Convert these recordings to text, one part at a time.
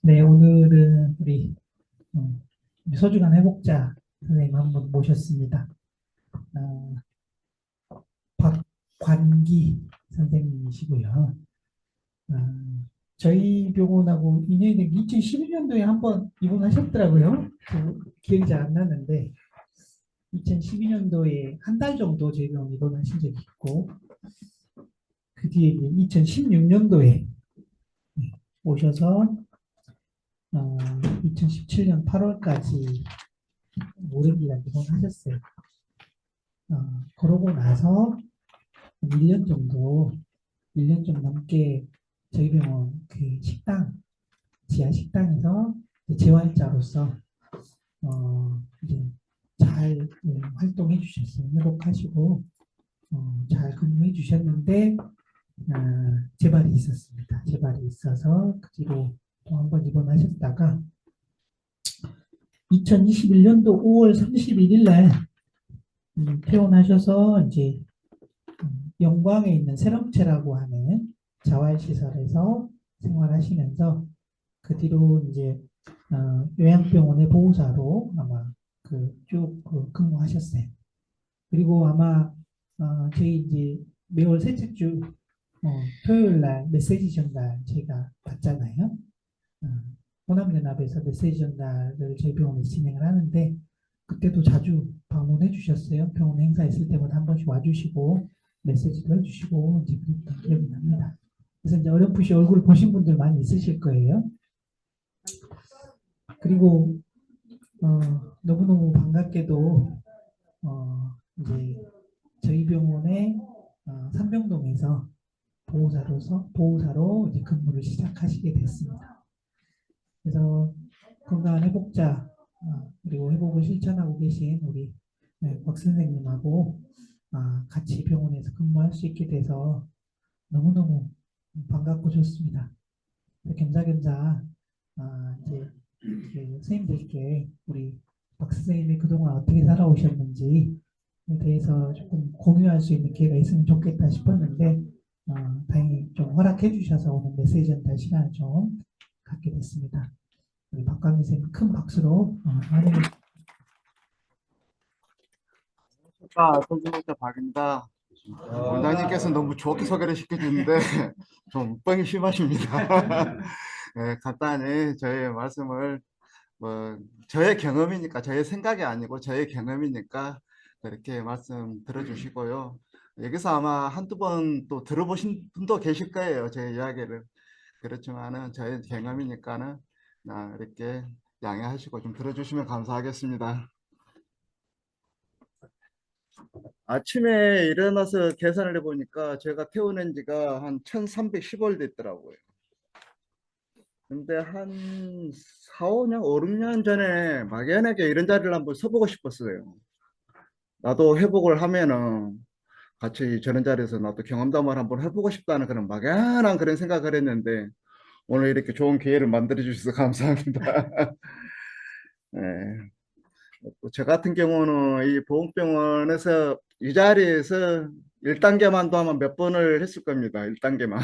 네, 오늘은 음, 우리 소중한 회복자 선생님 한 분 모셨습니다. 어, 박관기 선생님이시고요. 어, 저희 병원하고 인연이 된 2011년도에 한번 입원하셨더라고요. 기억이 잘 안 나는데 2012년도에 한 달 정도 저희 병원 입원하신 적이 있고 그 뒤에 2016년도에 오셔서 2017년 8월까지 오랜 기간 입원하셨어요. 그러고 나서 1년 정도, 1년 좀 넘게 저희 병원 지하 식당에서 재활자로서 이제 잘 활동해 주셨어요. 회복하시고 잘 근무해 주셨는데 재발이 있었습니다. 재발이 있어서 그 뒤로 또 한 번 입원하셨다가 2021년도 5월 31일 날 퇴원하셔서 이제 영광에 있는 세럼체라고 하는 자활시설에서 생활하시면서 그 뒤로 이제 요양병원의 보호사로 아마 쭉 근무하셨어요. 그리고 아마 저희 이제 매월 셋째 주 토요일 날 메시지 전달 제가 받잖아요. 어, 호남연합에서 메시지 전달을 저희 병원에서 진행을 하는데 그때도 자주 방문해 주셨어요. 병원 행사 있을 때마다 한 번씩 와주시고 메시지도 해주시고 이제 그랬던 기억이 납니다. 그래서 이제 어렴풋이 얼굴 보신 분들 많이 있으실 거예요. 그리고 너무너무 반갑게도 이제 저희 병원의 삼병동에서 보호사로 이제 근무를 시작하시게 됐습니다. 그래서 건강한 회복자 그리고 회복을 실천하고 계신 우리 박 선생님하고 같이 병원에서 근무할 수 있게 돼서 너무너무 반갑고 좋습니다. 겸사겸사 이제 선생님들께 우리 박 선생님이 그동안 어떻게 살아오셨는지에 대해서 조금 공유할 수 있는 기회가 있으면 좋겠다 싶었는데 다행히 좀 허락해 주셔서 오늘 메시지 전달 시간을 좀 갖게 됐습니다. 우리 박광희 선생님 큰 박수로 환영해 선생님께 박입니다. 원장님께서 너무 좋게 소개를 시켜주는데 좀 뻥이 심하십니다. 네, 간단히 저의 말씀을 저의 경험이니까 저의 생각이 아니고 저의 경험이니까 그렇게 말씀 들어주시고요. 여기서 아마 한두 번 또 들어보신 분도 계실 거예요. 제 이야기를. 그렇지만은 저의 경험이니까는 이렇게 양해하시고 좀 들어주시면 감사하겠습니다. 아침에 일어나서 계산을 해보니까 제가 태어난 지가 한 1310월 됐더라고요. 근데 한 4, 5년, 5, 6년 전에 막연하게 이런 자리를 한번 서보고 싶었어요. 나도 회복을 하면은 같이 저런 자리에서 나도 경험담을 한번 해보고 싶다는 그런 막연한 그런 생각을 했는데 오늘 이렇게 좋은 기회를 만들어 주셔서 감사합니다. 네. 저 같은 경우는 이 보건병원에서 이 자리에서 1단계만도 아마 몇 번을 했을 겁니다. 1단계만.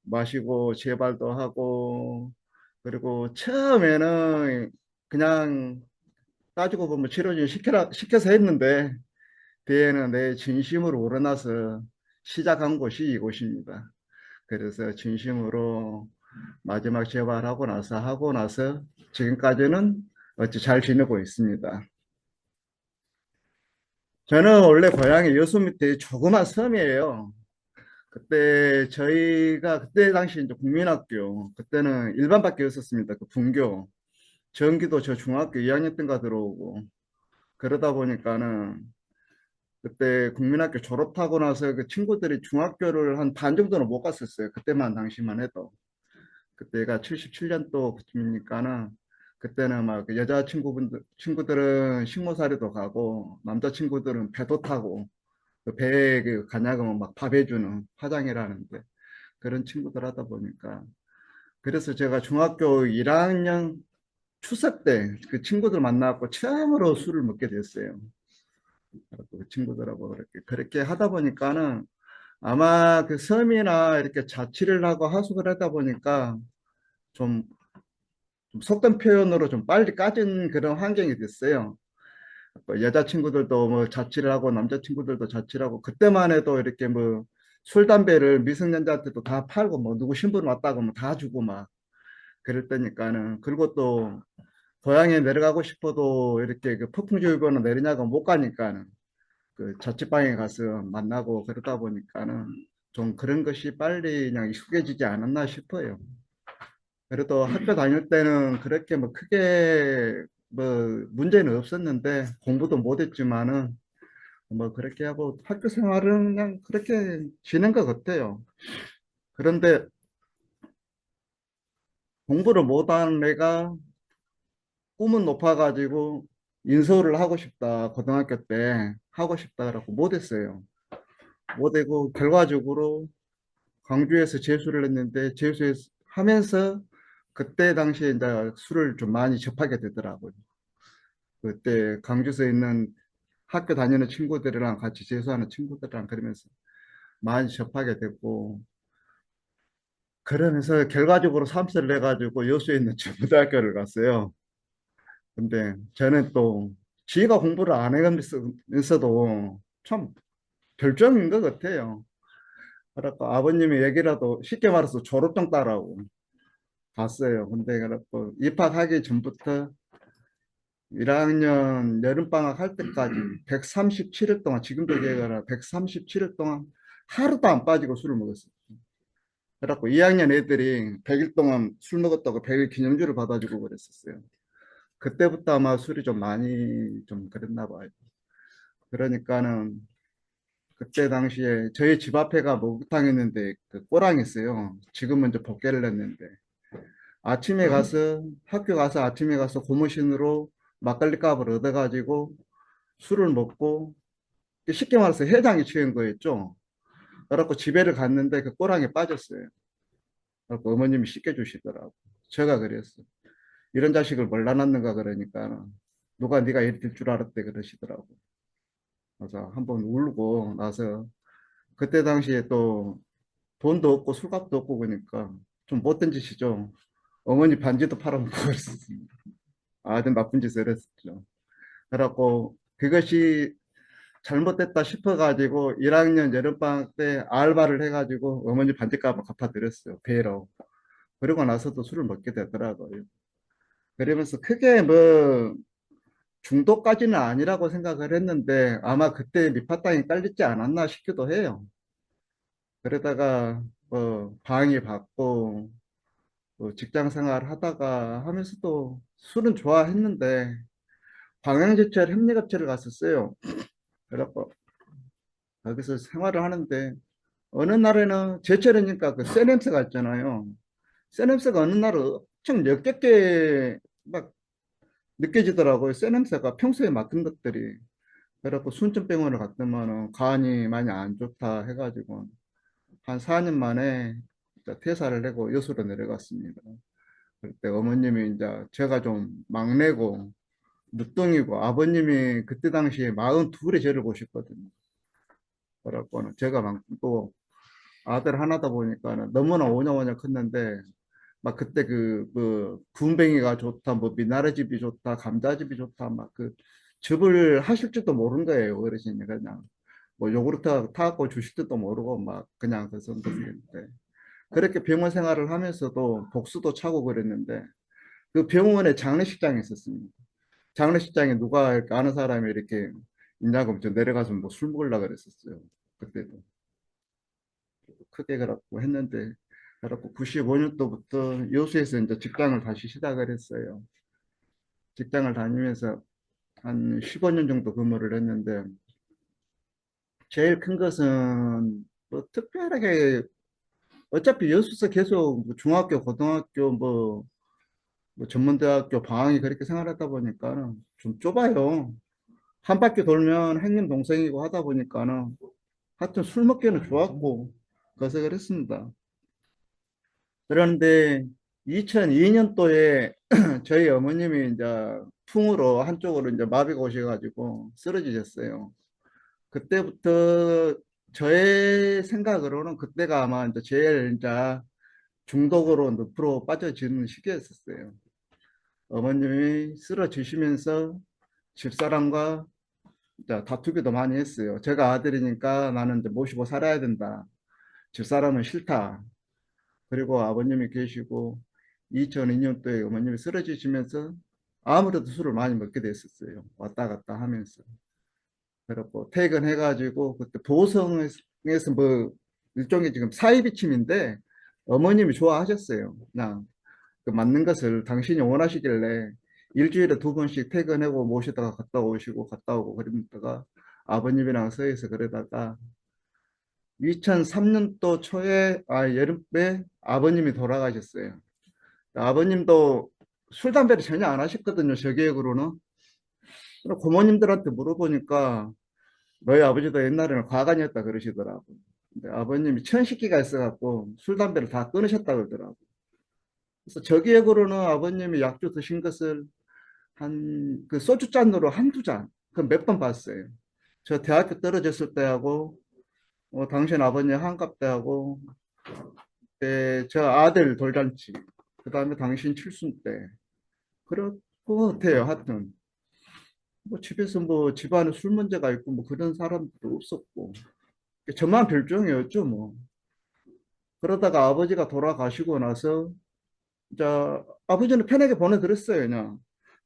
마시고 재발도 하고 그리고 처음에는 그냥 따지고 보면 치료 좀 시켜서 했는데 뒤에는 내 진심으로 우러나서 시작한 곳이 이곳입니다. 그래서 진심으로 마지막 하고 나서 지금까지는 어찌 잘 지내고 있습니다. 저는 원래 고향이 여수 밑에 조그만 섬이에요. 그때 당시 이제 국민학교, 그때는 일반밖에 없었습니다. 그 분교. 전기도 저 중학교 2학년 때가 들어오고. 그러다 보니까는 그때 국민학교 졸업하고 나서 그 친구들이 중학교를 한 반 정도는 못 갔었어요. 그때만 당시만 해도. 그때가 77년도 그쯤이니까는 그때는 막 그 친구들은 식모사리도 가고 남자 친구들은 배도 타고 그 배에 그 가냐고 막 밥 해주는 화장이라는데 그런 친구들 하다 보니까 그래서 제가 중학교 1학년 추석 때 그 친구들 만나고 처음으로 술을 먹게 됐어요. 그 친구들하고 그렇게 하다 보니까는 아마 그 섬이나 이렇게 자취를 하고 하숙을 하다 보니까 좀, 좀 속된 표현으로 좀 빨리 까진 그런 환경이 됐어요. 뭐 여자친구들도 뭐 자취를 하고 남자친구들도 자취를 하고 그때만 해도 이렇게 뭐 술, 담배를 미성년자한테도 다 팔고 뭐 누구 신분 왔다고 뭐 다 주고 막 그럴 때니까는 그리고 또 고향에 내려가고 싶어도 이렇게 그 폭풍주의보는 내리냐고 못 가니까는 그 자취방에 가서 만나고 그러다 보니까는 좀 그런 것이 빨리 그냥 익숙해지지 않았나 싶어요. 그래도 학교 다닐 때는 그렇게 뭐 크게 뭐 문제는 없었는데 공부도 못했지만은 뭐 그렇게 하고 학교 생활은 그냥 그렇게 지낸 것 같아요. 그런데 공부를 못한 애가 꿈은 높아가지고 인서울을 하고 싶다. 고등학교 때 하고 싶다라고 못했어요. 못하고 결과적으로 광주에서 재수를 했는데 재수해서 하면서 그때 당시에 이제 술을 좀 많이 접하게 되더라고요. 그때 광주에서 있는 학교 다니는 친구들이랑 같이 재수하는 친구들이랑 그러면서 많이 접하게 됐고 그러면서 결과적으로 삼수를 해가지고 여수에 있는 중고등학교를 갔어요. 근데 저는 또 지가 공부를 안 해가면서도 참 별점인 것 같아요. 그래갖고 아버님의 얘기라도 쉽게 말해서 졸업장 따라고 갔어요. 근데 그래갖고 입학하기 전부터 1학년 여름방학 할 때까지 137일 동안 지금도 기억나 137일 동안 하루도 안 빠지고 술을 먹었어요. 그래갖고 2학년 애들이 100일 동안 술 먹었다고 100일 기념주를 받아주고 그랬었어요. 그때부터 아마 술이 좀 많이 좀 그랬나 봐요. 그러니까는 그때 당시에 저희 집 앞에가 목욕탕이었는데 그 꼬랑이 있어요. 지금은 이제 복개를 했는데 아침에 가서 학교 가서 아침에 가서 고무신으로 막걸리 값을 얻어가지고 술을 먹고 쉽게 말해서 해장이 취한 거였죠. 그래갖고 집에를 갔는데 그 꼬랑에 빠졌어요. 그래갖고 어머님이 씻겨주시더라고. 제가 그랬어. 이런 자식을 몰라 놨는가 그러니까 누가 네가 이렇게 될 줄 알았대 그러시더라고. 그래서 한번 울고 나서 그때 당시에 또 돈도 없고 술값도 없고 그러니까 좀 못된 짓이죠. 어머니 반지도 팔아먹고 그랬습니다. 아주 나쁜 짓을 했었죠. 그래갖고 그것이 잘못됐다 싶어가지고 1학년 여름방학 때 알바를 해가지고 어머니 반지값을 갚아드렸어요. 배로. 그러고 나서도 술을 먹게 되더라고요. 그러면서 크게 뭐 중도까지는 아니라고 생각을 했는데 아마 그때 밑바탕이 깔리지 않았나 싶기도 해요. 그러다가 뭐 방해 받고 직장 생활 하다가 하면서도 술은 좋아했는데 광양제철 협력업체를 갔었어요. 그래갖고 거기서 생활을 하는데 어느 날에는 제철이니까 그 쇠 냄새가 있잖아요. 쇠 냄새가 어느 날은 엄청 역겹게 막 느껴지더라고요. 쇠 냄새가 평소에 맡은 것들이. 그래갖고 순천병원을 갔더만은 간이 많이 안 좋다 해가지고 한 4년 만에 이제 퇴사를 하고 여수로 내려갔습니다. 그때 어머님이 이제 제가 좀 막내고 늦둥이고 아버님이 그때 당시에 42에 저를 보셨거든요. 그래갖고는 제가 막 또 아들 하나다 보니까는 너무나 오냐오냐 컸는데 막 그때 그 군뱅이가 좋다 뭐 미나리집이 좋다 감자집이 좋다 막 그 즙을 하실 줄도 모르는 거예요 어르신이 그냥 뭐 요구르트 타갖고 주실 줄도 모르고 막 그냥 그 정도였는데 그렇게 병원 생활을 하면서도 복수도 차고 그랬는데 그 병원에 장례식장이 있었습니다. 장례식장에 누가 이렇게 아는 사람이 이렇게 있냐고 저 내려가서 뭐 술 먹으려고 그랬었어요. 그때도 크게 그렇고 했는데 그래갖고 95년도부터 여수에서 이제 직장을 다시 시작을 했어요. 직장을 다니면서 한 15년 정도 근무를 했는데 제일 큰 것은 뭐 특별하게 어차피 여수서 계속 뭐 중학교, 고등학교 뭐 전문대학교 방학이 그렇게 생활하다 보니까는 좀 좁아요. 한 바퀴 돌면 형님 동생이고 하다 보니까는 하여튼 술 먹기는 좋았고 그래서 그랬습니다. 그런데 2002년도에 저희 어머님이 이제 풍으로 한쪽으로 이제 마비가 오셔가지고 쓰러지셨어요. 그때부터 저의 생각으로는 그때가 아마 이제 제일 이제 중독으로 늪으로 빠져지는 시기였었어요. 어머님이 쓰러지시면서 집사람과 이제 다투기도 많이 했어요. 제가 아들이니까 나는 이제 모시고 살아야 된다. 집사람은 싫다. 그리고 아버님이 계시고 2002년도에 어머님이 쓰러지시면서 아무래도 술을 많이 먹게 됐었어요. 왔다 갔다 하면서. 그래고 퇴근해가지고 그때 보성에서 뭐 일종의 지금 사이 비침인데 어머님이 좋아하셨어요. 그냥 그 맞는 것을 당신이 원하시길래 일주일에 2번씩 퇴근하고 모시다가 갔다 오시고 갔다 오고 그러다가 아버님이랑 서해서 그러다가 2003년도 초에 여름에 아버님이 돌아가셨어요. 아버님도 술 담배를 전혀 안 하셨거든요. 저 기억으로는. 그래서 고모님들한테 물어보니까 너희 아버지도 옛날에는 과간이었다 그러시더라고. 근데 아버님이 천식기가 있어갖고 술 담배를 다 끊으셨다 그러더라고. 그래서 저 기억으로는 아버님이 약주 드신 것을 한 그 소주잔으로 한두 잔, 그 몇 번 봤어요. 저 대학교 떨어졌을 때하고, 당신 아버님 한갑 때하고, 저 아들 돌잔치, 그 다음에 당신 칠순 때, 그럴 것 같아요. 하여튼, 뭐 집에서 뭐 집안에 술 문제가 있고 뭐 그런 사람도 없었고, 저만 별종이었죠, 뭐. 그러다가 아버지가 돌아가시고 나서, 이제 아버지는 편하게 보내드렸어요, 그냥.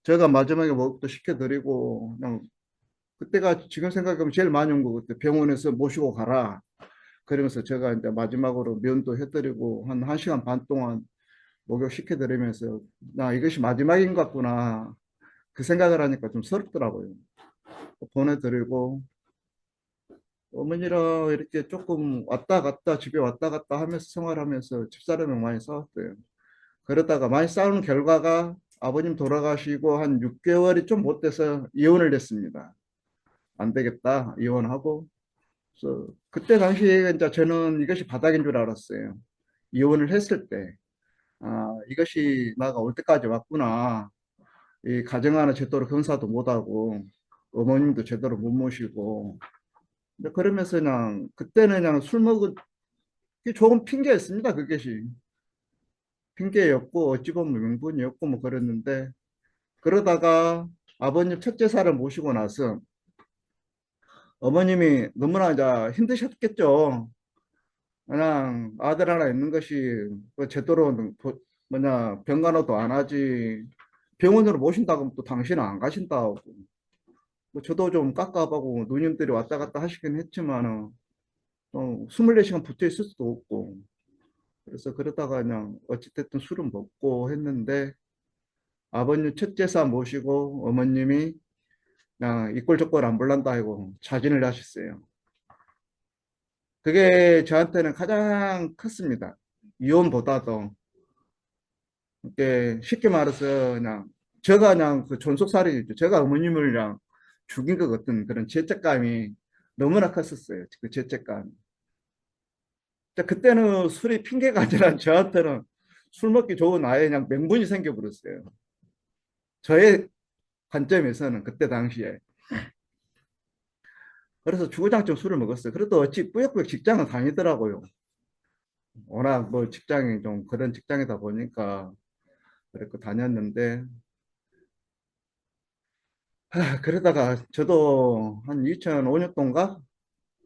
제가 마지막에 뭐또 시켜드리고, 그냥 그때가 지금 생각하면 제일 많이 온 거 그때 병원에서 모시고 가라. 그러면서 제가 이제 마지막으로 면도 해드리고 한 1시간 반 동안 목욕 시켜드리면서 나 이것이 마지막인 것 같구나. 그 생각을 하니까 좀 서럽더라고요. 보내드리고 어머니랑 이렇게 조금 왔다 갔다 집에 왔다 갔다 하면서 생활하면서 집사람이랑 많이 싸웠어요. 그러다가 많이 싸우는 결과가 아버님 돌아가시고 한 6개월이 좀 못 돼서 이혼을 했습니다. 안 되겠다. 이혼하고 그래서 그때 당시에 이제 저는 이것이 바닥인 줄 알았어요. 이혼을 했을 때, 이것이 나가 올 때까지 왔구나. 이 가정 하나 제대로 건사도 못하고, 어머님도 제대로 못 모시고. 근데 그러면서 그냥, 그때는 그냥 술 먹은, 게 좋은 핑계였습니다. 그것이. 핑계였고, 어찌 보면 명분이었고, 뭐 그랬는데, 그러다가 아버님 첫째 살을 모시고 나서, 어머님이 너무나 이제 힘드셨겠죠. 그냥 아들 하나 있는 것이 그 제대로 뭐냐 병간호도 안 하지 병원으로 모신다고 하면 또 당신은 안 가신다고 뭐 저도 좀 깝깝하고 누님들이 왔다 갔다 하시긴 했지만은 24시간 붙어 있을 수도 없고 그래서 그러다가 그냥 어찌됐든 술은 먹고 했는데 아버님 첫째사 모시고 어머님이 그냥 이꼴저꼴 안 볼란다 하고 자진을 하셨어요. 그게 저한테는 가장 컸습니다. 이혼보다도 이게 쉽게 말해서 그냥 제가 그냥 그 존속살인이죠. 제가 어머님을 그냥 죽인 것 같은 그런 죄책감이 너무나 컸었어요. 그 죄책감. 그때는 술이 핑계가 아니라 저한테는 술 먹기 좋은 아예 그냥 명분이 생겨버렸어요. 저의 관점에서는 그때 당시에. 그래서 주구장창 술을 먹었어요. 그래도 어찌 꾸역꾸역 직장은 다니더라고요. 워낙 뭐 직장이 좀 그런 직장이다 보니까 그랬고 다녔는데 그러다가 저도 한 2005년도인가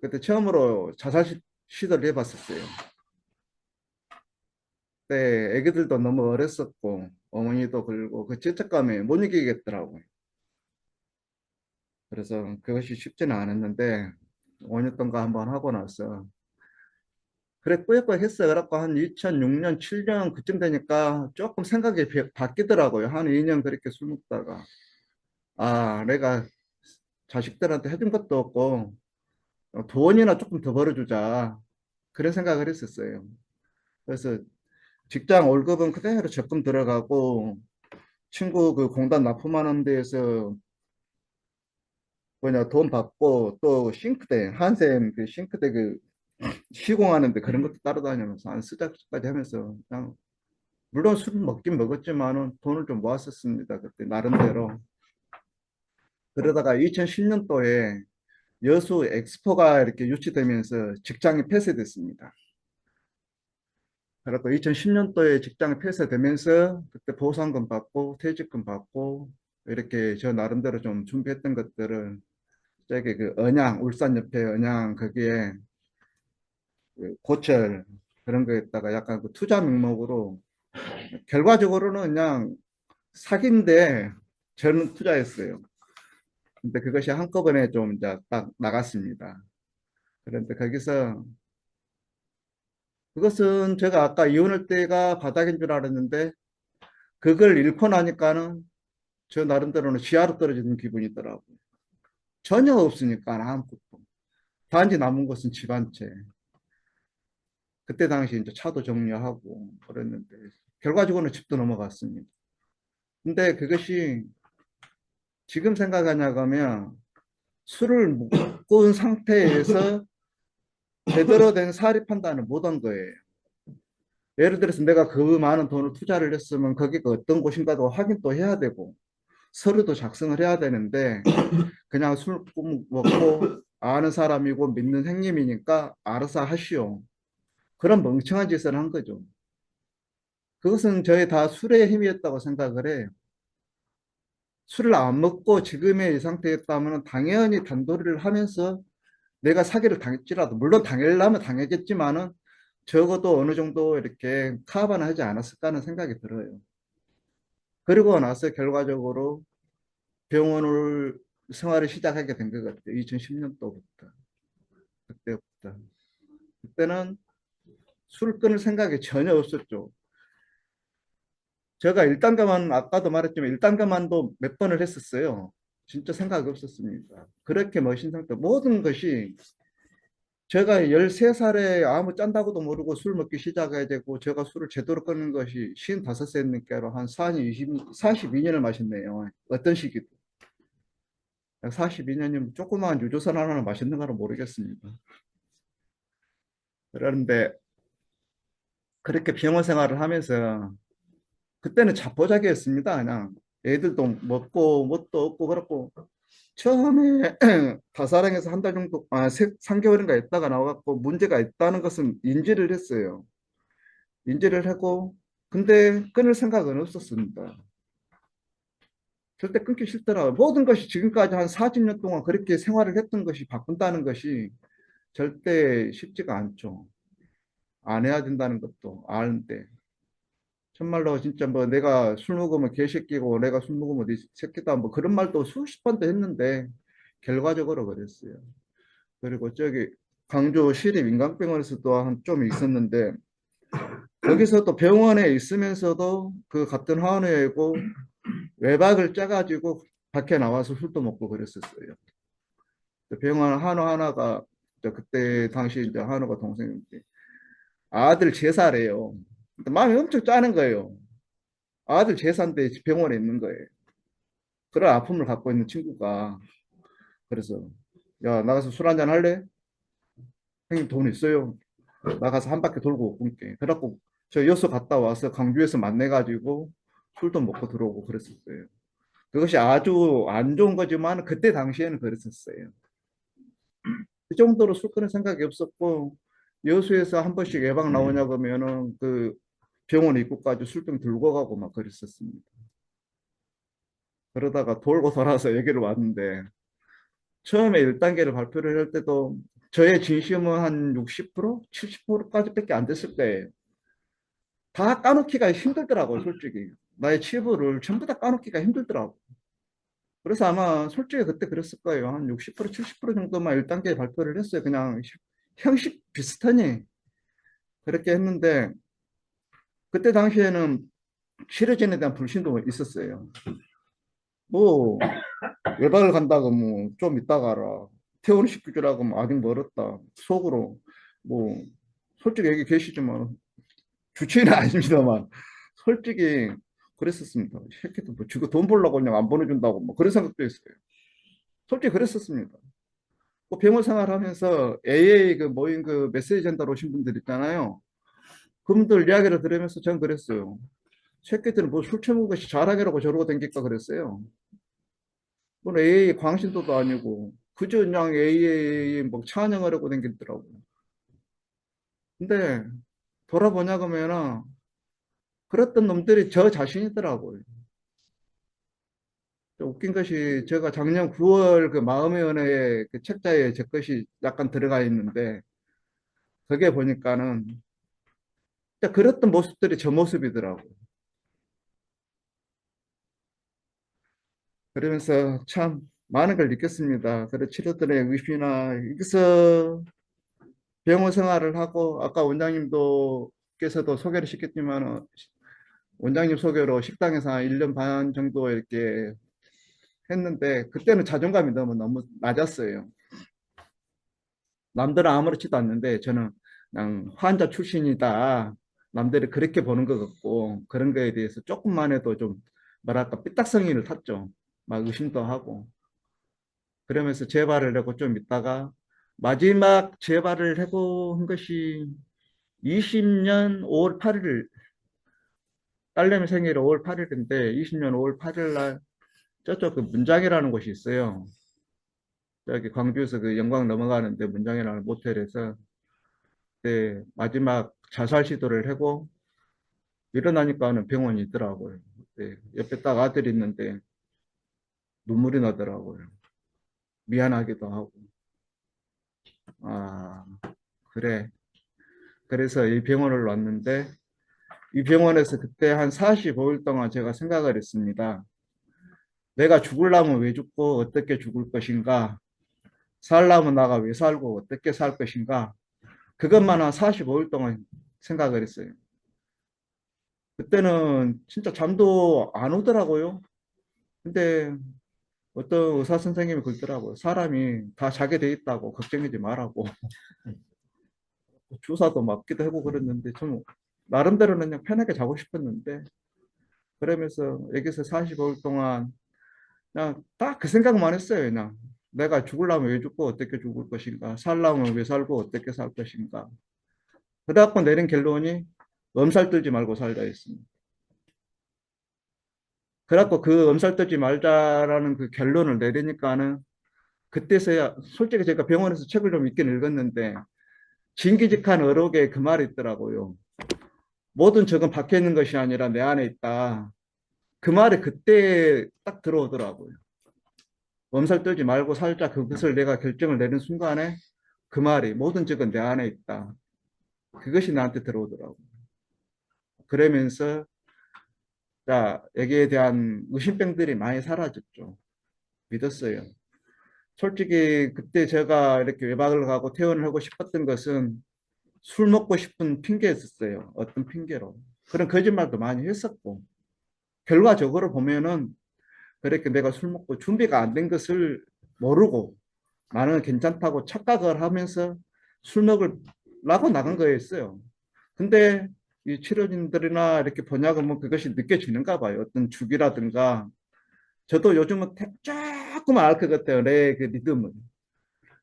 그때 처음으로 자살 시도를 해봤었어요. 그때 애기들도 너무 어렸었고 어머니도 그리고 그 죄책감에 못 이기겠더라고요. 그래서 그것이 쉽지는 않았는데 5년 동안 한번 하고 나서 그래 꾸역꾸역 했어요. 그래갖고 한 2006년, 7년 그쯤 되니까 조금 생각이 바뀌더라고요. 한 2년 그렇게 술 먹다가 내가 자식들한테 해준 것도 없고 돈이나 조금 더 벌어주자 그런 생각을 했었어요. 그래서 직장 월급은 그대로 적금 들어가고 친구 그 공단 납품하는 데에서 뭐냐 돈 받고 또 싱크대 한샘 그 싱크대 그 시공하는데 그런 것도 따라다니면서 한 쓰자까지 하면서 그냥 물론 술 먹긴 먹었지만은 돈을 좀 모았었습니다. 그때 나름대로. 그러다가 2010년도에 여수 엑스포가 이렇게 유치되면서 직장이 폐쇄됐습니다. 그래갖고 2010년도에 직장을 폐쇄되면서 그때 보상금 받고 퇴직금 받고 이렇게 저 나름대로 좀 준비했던 것들을 저기 그 언양 울산 옆에 언양 거기에 그 고철 그런 거에다가 약간 그 투자 명목으로 결과적으로는 그냥 사기인데 저는 투자했어요. 근데 그것이 한꺼번에 좀 이제 딱 나갔습니다. 그런데 거기서 그것은 제가 아까 이혼할 때가 바닥인 줄 알았는데 그걸 잃고 나니까는 저 나름대로는 지하로 떨어지는 기분이더라고요. 전혀 없으니까 아무것도. 단지 남은 것은 집 한 채. 그때 당시 이제 차도 정리하고 그랬는데 결과적으로는 집도 넘어갔습니다. 근데 그것이 지금 생각하냐고 하면 술을 묶은 상태에서 제대로 된 사리 판단을 못한 거예요. 예를 들어서 내가 그 많은 돈을 투자를 했으면 거기가 어떤 곳인가도 확인도 해야 되고 서류도 작성을 해야 되는데 그냥 술 먹고 아는 사람이고 믿는 형님이니까 알아서 하시오. 그런 멍청한 짓을 한 거죠. 그것은 저의 다 술의 힘이었다고 생각을 해요. 술을 안 먹고 지금의 이 상태였다면 당연히 단도리를 하면서 내가 사기를 당했지라도 물론 당하려면 당했겠지만은 적어도 어느 정도 이렇게 카바는 하지 않았을까 하는 생각이 들어요. 그리고 나서 결과적으로 병원을 생활을 시작하게 된 것 같아요. 2010년도부터. 그때부터. 그때는 술을 끊을 생각이 전혀 없었죠. 제가 1단계만 아까도 말했지만 1단계만도 몇 번을 했었어요. 진짜 생각 없었습니다. 그렇게 멋진 상태 모든 것이 제가 13살에 아무 짠다고도 모르고 술 먹기 시작해야 되고 제가 술을 제대로 끊는 것이 55세니까로 한 42년을 마셨네요. 어떤 시기도. 42년이면 조그마한 유조선 하나는 맛있는 거는 모르겠습니다. 그런데 그렇게 병원 생활을 하면서 그때는 자포자기였습니다. 그냥 애들도 먹고 뭣도 없고 그렇고 처음에 다사랑에서 한 달 정도 3개월인가 있다가 나와갖고 문제가 있다는 것은 인지를 했어요. 인지를 하고 근데 끊을 생각은 없었습니다. 절대 끊기 싫더라고요. 모든 것이 지금까지 한 40년 동안 그렇게 생활을 했던 것이 바꾼다는 것이 절대 쉽지가 않죠. 안 해야 된다는 것도 아는데 정말로 진짜 뭐 내가 술 먹으면 개새끼고 내가 술 먹으면 네 새끼다 뭐 그런 말도 수십 번도 했는데 결과적으로 그랬어요. 그리고 저기 광주 시립인강병원에서도 한 좀 있었는데 거기서도 병원에 있으면서도 그 같은 한우이고 외박을 짜가지고 밖에 나와서 술도 먹고 그랬었어요. 병원 한우 하나가 그때 당시 이제 한우가 동생인데 아들 제사래요. 마음이 엄청 짜는 거예요. 아들 제사인데 병원에 있는 거예요. 그런 아픔을 갖고 있는 친구가 그래서 야 나가서 술 한잔 할래? 형님 돈 있어요. 나가서 한 바퀴 돌고 올게. 그래갖고 저 여수 갔다 와서 광주에서 만나가지고 술도 먹고 들어오고 그랬었어요. 그것이 아주 안 좋은 거지만 그때 당시에는 그랬었어요. 그 정도로 술 끊을 생각이 없었고 여수에서 한 번씩 예방 나오냐고 하면은 그 병원 입구까지 술병 들고 가고 막 그랬었습니다. 그러다가 돌고 돌아서 여기를 왔는데 처음에 1단계를 발표를 할 때도 저의 진심은 한 60%, 70%까지밖에 안 됐을 거예요. 다 까놓기가 힘들더라고요, 솔직히. 나의 치부를 전부 다 까놓기가 힘들더라고. 그래서 아마 솔직히 그때 그랬을 거예요. 한 60%, 70% 정도만 1단계 발표를 했어요. 그냥 형식 비슷하니 그렇게 했는데 그때 당시에는 실효진에 대한 불신도 있었어요. 뭐 외박을 간다고 뭐 좀 이따 가라. 퇴원시키주라고 뭐 아직 멀었다. 속으로 뭐 솔직히 여기 계시지만 주치의는 아닙니다만 솔직히 그랬었습니다. 새끼도 뭐 지금 돈 벌려고 그냥 안 보내준다고 뭐 그런 생각도 했어요. 솔직히 그랬었습니다. 그 병원 생활하면서 AA 그 모임 그 메시지 전달 오신 분들 있잖아요. 그분들 이야기를 들으면서 전 그랬어요. 새끼들은 뭐 술 처먹은 것이 자랑이라고 저러고 댕길까 그랬어요. 그건 AA 광신도도 아니고 그저 그냥 AA 뭐 찬양하려고 댕기더라고요. 근데 돌아보냐 그러면은 그랬던 놈들이 저 자신이더라고요. 좀 웃긴 것이 제가 작년 9월 그 마음의 은혜의 그 책자에 제 것이 약간 들어가 있는데 거기에 보니까는 진짜 그랬던 모습들이 저 모습이더라고요. 그러면서 참 많은 걸 느꼈습니다. 그래 치료들의 의미나 여기서 병원 생활을 하고 아까 원장님도 께서도 소개를 시켰지만 원장님 소개로 식당에서 한 1년 반 정도 이렇게 했는데 그때는 자존감이 너무 낮았어요. 남들은 아무렇지도 않는데 저는 그냥 환자 출신이다. 남들이 그렇게 보는 것 같고 그런 거에 대해서 조금만 해도 좀 뭐랄까 삐딱성이를 탔죠. 막 의심도 하고 그러면서 재발을 하고 좀 있다가 마지막 재발을 하고 한 것이 20년 5월 8일 딸내미 생일 5월 8일인데 20년 5월 8일 날 저쪽 그 문장이라는 곳이 있어요. 저기 광주에서 그 영광 넘어가는데 문장이라는 모텔에서 그때 마지막 자살 시도를 하고 일어나니까는 병원이 있더라고요. 네, 옆에 딱 아들이 있는데 눈물이 나더라고요. 미안하기도 하고. 아, 그래. 그래서 이 병원을 왔는데 이 병원에서 그때 한 45일 동안 제가 생각을 했습니다. 내가 죽으려면 왜 죽고 어떻게 죽을 것인가? 살려면 나가 왜 살고 어떻게 살 것인가? 그것만 한 45일 동안 생각을 했어요. 그때는 진짜 잠도 안 오더라고요. 근데 어떤 의사 선생님이 그러더라고요. 사람이 다 자게 돼 있다고 걱정하지 말라고. 주사도 맞기도 하고 그랬는데 좀 나름대로는 그냥 편하게 자고 싶었는데 그러면서 여기서 45일 동안 그냥 딱 그 생각만 했어요. 그냥 내가 죽으려면 왜 죽고 어떻게 죽을 것인가, 살려면 왜 살고 어떻게 살 것인가. 그래갖고 내린 결론이 엄살 떨지 말고 살자 했습니다. 그래갖고 그 엄살 떨지 말자라는 그 결론을 내리니까는 그때서야 솔직히 제가 병원에서 책을 좀 읽긴 읽었는데 진기직한 어록에 그 말이 있더라고요. 모든 적은 밖에 있는 것이 아니라 내 안에 있다. 그 말이 그때 딱 들어오더라고요. 엄살 떨지 말고 살자 그것을 내가 결정을 내린 순간에 그 말이 모든 적은 내 안에 있다. 그것이 나한테 들어오더라고요. 그러면서 자, 여기에 대한 의심병들이 많이 사라졌죠. 믿었어요. 솔직히 그때 제가 이렇게 외박을 가고 퇴원을 하고 싶었던 것은 술 먹고 싶은 핑계였었어요. 어떤 핑계로. 그런 거짓말도 많이 했었고. 결과적으로 보면은 그렇게 내가 술 먹고 준비가 안 된 것을 모르고 나는 괜찮다고 착각을 하면서 술 먹으려고 나간 거였어요. 근데 이 치료진들이나 이렇게 보냐고 뭐 그것이 느껴지는가 봐요. 어떤 주기라든가. 저도 요즘은 조금 알 것 같아요. 내 그 리듬을.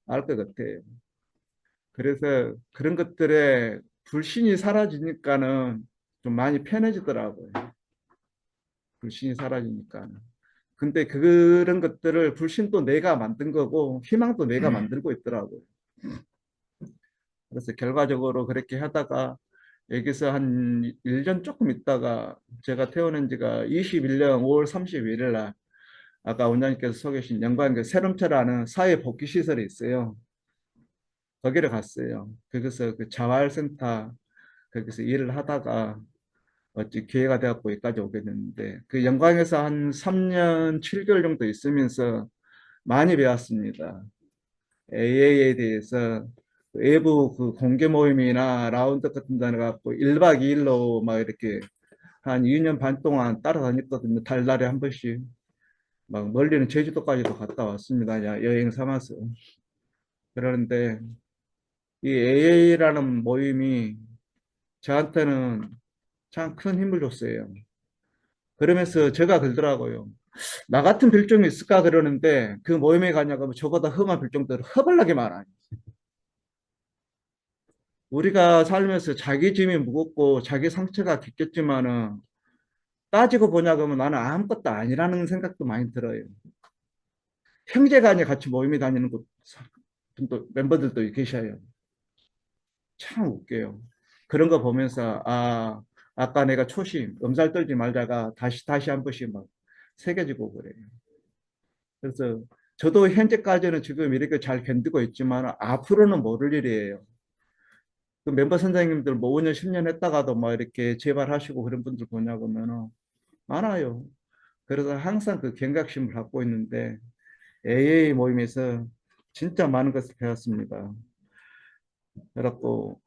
알 것 같아요. 그래서 그런 것들에 불신이 사라지니까는 좀 많이 편해지더라고요. 불신이 사라지니까는. 근데 그런 것들을 불신도 내가 만든 거고 희망도 내가 만들고 있더라고요. 그래서 결과적으로 그렇게 하다가 여기서 한 1년 조금 있다가 제가 태어난 지가 21년 5월 31일 날 아까 원장님께서 소개하신 영광 그 세름처라는 사회복지시설이 있어요. 거기를 갔어요. 거기서 그 자활센터 거기서 일을 하다가 어찌 기회가 되었고 여기까지 오게 됐는데 그 영광에서 한 3년 7개월 정도 있으면서 많이 배웠습니다. AA에 대해서 외부 그 공개 모임이나 라운드 같은 데를 갖고 1박 2일로 막 이렇게 한 2년 반 동안 따라다녔거든요. 달달에 한 번씩. 막 멀리는 제주도까지도 갔다 왔습니다. 여행 삼아서. 그러는데 이 AA라는 모임이 저한테는 참 큰 힘을 줬어요. 그러면서 제가 그러더라고요. 나 같은 별종이 있을까 그러는데 그 모임에 가냐고 하면 저보다 험한 별종들은 허벌나게 많아요. 우리가 살면서 자기 짐이 무겁고 자기 상처가 깊겠지만은 따지고 보냐 그러면 나는 아무것도 아니라는 생각도 많이 들어요. 형제간에 같이 모임에 다니는 분도 멤버들도 계셔요. 참 웃겨요. 그런 거 보면서, 아까 내가 초심, 엄살 떨지 말자가 다시 한 번씩 막 새겨지고 그래요. 그래서 저도 현재까지는 지금 이렇게 잘 견디고 있지만 앞으로는 모를 일이에요. 그 멤버 선생님들 뭐 5년, 10년 했다가도 막 이렇게 재발하시고 그런 분들 보냐고 하면은 많아요. 그래서 항상 그 경각심을 갖고 있는데 AA 모임에서 진짜 많은 것을 배웠습니다. 그래갖고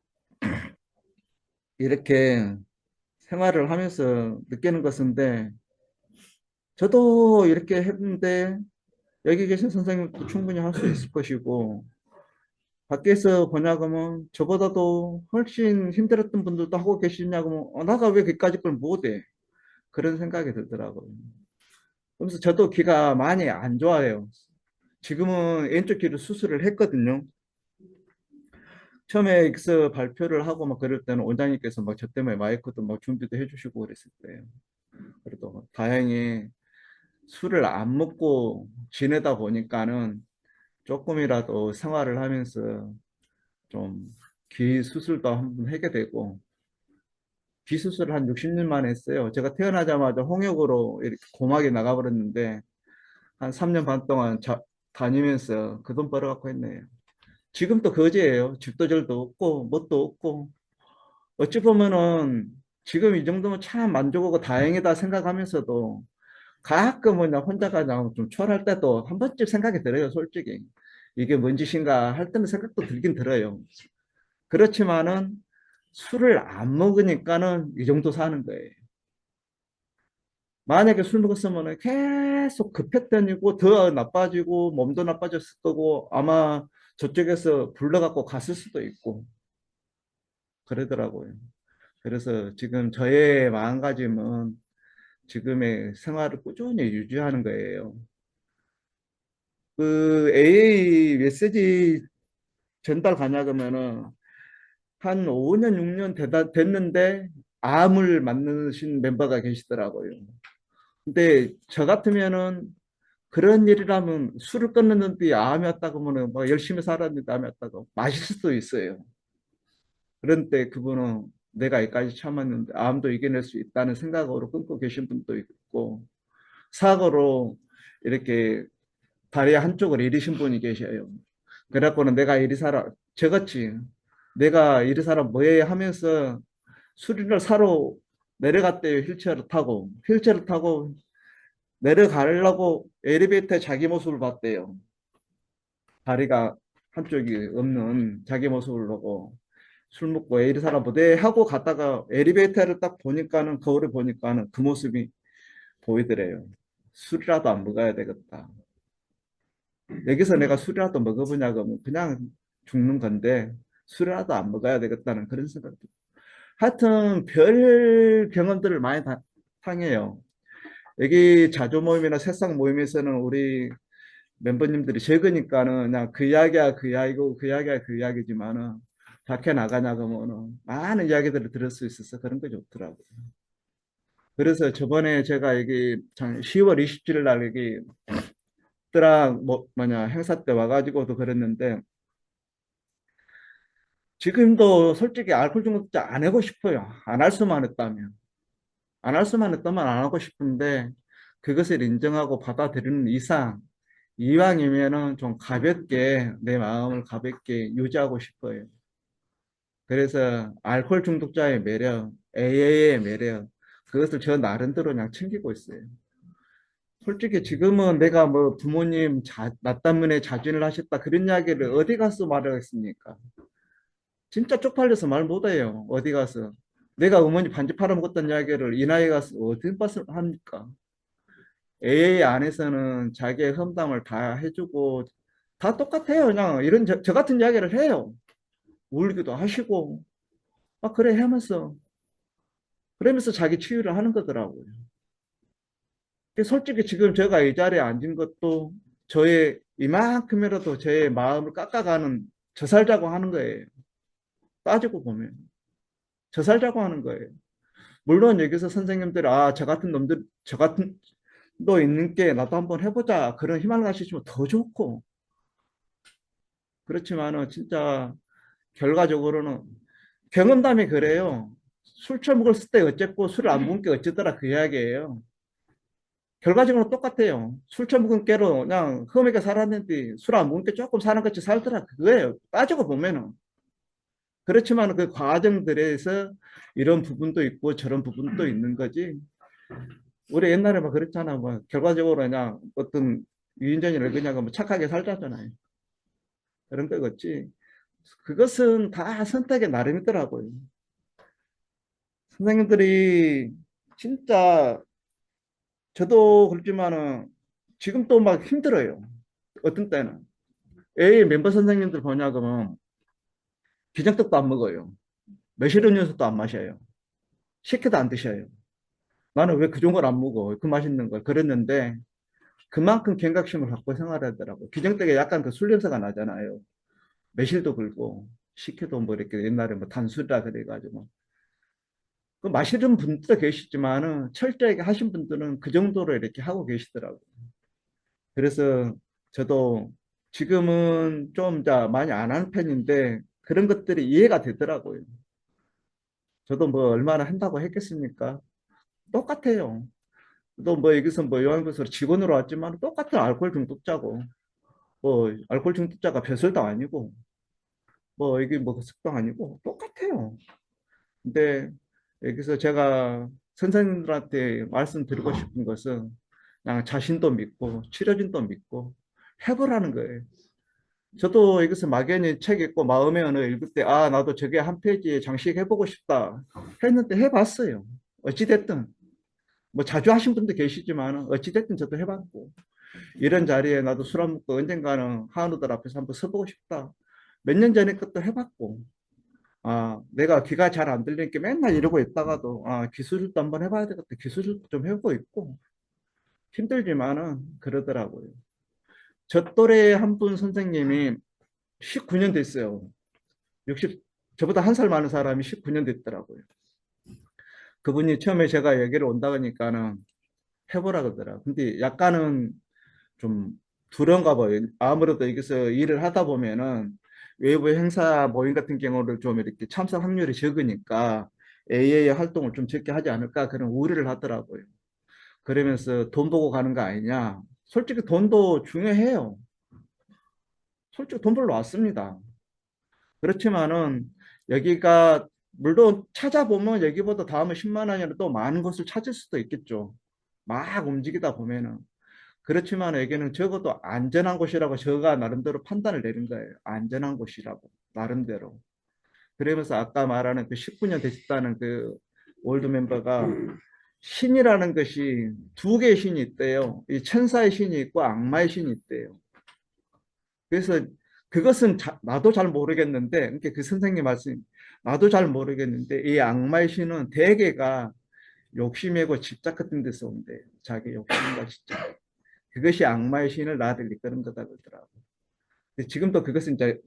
이렇게 생활을 하면서 느끼는 것인데 저도 이렇게 했는데 여기 계신 선생님도 충분히 할 수 있을 것이고 밖에서 보냐고 하면 저보다도 훨씬 힘들었던 분들도 하고 계시냐고 하면 나가 왜 그까짓 걸 못해? 그런 생각이 들더라고요. 그래서 저도 귀가 많이 안 좋아요. 지금은 왼쪽 귀를 수술을 했거든요. 처음에 엑스 발표를 하고 막 그럴 때는 원장님께서 막 저 때문에 마이크도 막 준비도 해주시고 그랬을 때요. 그래도 다행히 술을 안 먹고 지내다 보니까는 조금이라도 생활을 하면서 좀 귀 수술도 한번 하게 되고 귀 수술을 한 60년 만에 했어요. 제가 태어나자마자 홍역으로 이렇게 고막이 나가버렸는데 한 3년 반 동안 다니면서 그 돈 벌어갖고 했네요. 지금도 거지예요. 집도 절도 없고 뭣도 없고 어찌 보면은 지금 이 정도면 참 만족하고 다행이다 생각하면서도 가끔 그냥 혼자가 그냥 좀 초라할 때도 한 번쯤 생각이 들어요, 솔직히. 이게 뭔 짓인가 할 때는 생각도 들긴 들어요. 그렇지만은 술을 안 먹으니까는 이 정도 사는 거예요. 만약에 술 먹었으면 계속 급했더니고 더 나빠지고 몸도 나빠졌을 거고 아마 저쪽에서 불러갖고 갔을 수도 있고 그러더라고요. 그래서 지금 저의 마음가짐은 지금의 생활을 꾸준히 유지하는 거예요. 그 AA 메시지 전달 가냐 그러면은 한 5년, 6년 됐는데 암을 만나신 멤버가 계시더라고요. 근데 저 같으면은 그런 일이라면 술을 끊는데 암이 왔다고 하면은 뭐 열심히 살았는데 암이 왔다고 마실 수도 있어요. 그런데 그분은 내가 여기까지 참았는데 암도 이겨낼 수 있다는 생각으로 끊고 계신 분도 있고 사고로 이렇게 다리 한쪽을 잃으신 분이 계셔요. 그래갖고는 내가 이리 살아 저같이 내가 이리 살아 뭐해 하면서 수리를 사러 내려갔대요. 휠체어를 타고 내려가려고 엘리베이터에 자기 모습을 봤대요. 다리가 한쪽이 없는 자기 모습을 보고 술 먹고 에이리 사람 보대 하고 갔다가 엘리베이터를 딱 보니까는 거울을 보니까는 그 모습이 보이더래요. 술이라도 안 먹어야 되겠다. 여기서 내가 술이라도 먹어보냐고 하면 그냥 죽는 건데 술이라도 안 먹어야 되겠다는 그런 생각도. 하여튼 별 경험들을 많이 당해요. 여기 자조 모임이나 새싹 모임에서는 우리 멤버님들이 적으니까는 그냥 그 이야기야 그 이야기고 그 이야기야 그 이야기지만은 밖에 나가냐고 하면은 많은 이야기들을 들을 수 있어서 그런 게 좋더라고요. 그래서 저번에 제가 여기 10월 27일 날 여기 뜨랑 뭐냐 행사 때 와가지고도 그랬는데 지금도 솔직히 알코올 중독자 안 하고 싶어요. 안 할 수만 했다면. 안 할 수만 했다면 안 하고 싶은데 그것을 인정하고 받아들이는 이상 이왕이면은 좀 가볍게 내 마음을 가볍게 유지하고 싶어요. 그래서 알코올 중독자의 매력, AA의 매력 그것을 저 나름대로 그냥 챙기고 있어요. 솔직히 지금은 내가 뭐 부모님 나 때문에 자진을 하셨다 그런 이야기를 어디 가서 말하겠습니까? 진짜 쪽팔려서 말 못해요. 어디 가서. 내가 어머니 반지 팔아먹었다는 이야기를 이 나이에 가서 어디 가서 합니까? AA 안에서는 자기의 험담을 다 해주고 다 똑같아요. 그냥 이런 저 같은 이야기를 해요. 울기도 하시고 막 그래 하면서 그러면서 자기 치유를 하는 거더라고요. 솔직히 지금 제가 이 자리에 앉은 것도 저의 이만큼이라도 제 마음을 깎아가는 저 살자고 하는 거예요. 따지고 보면 저 살자고 하는 거예요. 물론 여기서 선생님들 저 같은 놈들 저 같은 너 있는 게 나도 한번 해보자 그런 희망을 가지시면 더 좋고 그렇지만은 진짜 결과적으로는 경험담이 그래요. 술 처먹었을 때 어쨌고 술 안 먹은 게 어쩌더라 그 이야기예요. 결과적으로 똑같아요. 술 처먹은 깨로 그냥 험하게 살았는데 술 안 먹은 게 조금 사는 것이 살더라 그거예요. 따지고 보면은. 그렇지만 그 과정들에서 이런 부분도 있고 저런 부분도 있는 거지. 우리 옛날에 막 그랬잖아. 뭐 결과적으로 그냥 어떤 유인전이나 그냥 뭐 착하게 살자잖아요. 그런 거겠지. 그것은 다 선택의 나름이더라고요. 선생님들이 진짜 저도 그렇지만은 지금 또 막 힘들어요. 어떤 때는. A 멤버 선생님들 보냐 그러면 기정떡도 안 먹어요. 매실 음료수도 안 마셔요. 식혜도 안 드셔요. 나는 왜 그 좋은 걸 안 먹어? 그 맛있는 걸. 그랬는데 그만큼 경각심을 갖고 생활하더라고. 기정떡에 약간 그 술 냄새가 나잖아요. 매실도 그렇고 식혜도 뭐 이렇게 옛날에 뭐 단술이라 그래가지고 그 마시는 분들도 계시지만은 철저하게 하신 분들은 그 정도로 이렇게 하고 계시더라고요. 그래서 저도 지금은 좀 많이 안 하는 편인데 그런 것들이 이해가 되더라고요. 저도 뭐 얼마나 한다고 했겠습니까? 똑같아요. 또 뭐 여기서 뭐 요양병원으로 직원으로 왔지만 똑같은 알코올 중독자고 뭐 알코올 중독자가 배설도 아니고 뭐 이게 뭐 습도 아니고 똑같아요. 근데 여기서 제가 선생님들한테 말씀드리고 싶은 것은 그냥 자신도 믿고 치료진도 믿고 해보라는 거예요. 저도 여기서 막연히 책 읽고 마음의 언어 읽을 때, 아, 나도 저게 한 페이지에 장식해보고 싶다 했는데 해봤어요. 어찌됐든. 뭐 자주 하신 분도 계시지만, 어찌됐든 저도 해봤고, 이런 자리에 나도 술 안 먹고 언젠가는 한우들 앞에서 한번 서보고 싶다. 몇 년 전에 것도 해봤고, 아, 내가 귀가 잘 안 들리니까 맨날 이러고 있다가도, 아, 기술도 한번 해봐야 되겠다. 기술도 좀 해보고 있고, 힘들지만은 그러더라고요. 저 또래 한 분 선생님이 19년 됐어요. 60, 저보다 한 살 많은 사람이 19년 됐더라고요. 그분이 처음에 제가 여기를 온다 그러니까는 해보라 그러더라고요. 근데 약간은 좀 두려운가 봐요. 아무래도 여기서 일을 하다 보면은 외부 행사 모임 같은 경우를 좀 이렇게 참석 확률이 적으니까 AA 활동을 좀 적게 하지 않을까 그런 우려를 하더라고요. 그러면서 돈 보고 가는 거 아니냐. 솔직히 돈도 중요해요. 솔직히 돈 벌러 왔습니다. 그렇지만은 여기가 물론 찾아보면 여기보다 다음에 10만 원이나 또 많은 곳을 찾을 수도 있겠죠. 막 움직이다 보면은. 그렇지만 여기는 적어도 안전한 곳이라고 저가 나름대로 판단을 내린 거예요. 안전한 곳이라고 나름대로. 그러면서 아까 말하는 그 19년 되셨다는 그 올드 멤버가 신이라는 것이 두 개의 신이 있대요. 이 천사의 신이 있고 악마의 신이 있대요. 그래서 그것은 나도 잘 모르겠는데, 그러니까 그 선생님 말씀, 나도 잘 모르겠는데, 이 악마의 신은 대개가 욕심이고 집착 같은 데서 온대요. 자기 욕심과 집착. 그것이 악마의 신을 나를 이끄는 거다 그러더라고. 근데 지금도 그것은 이제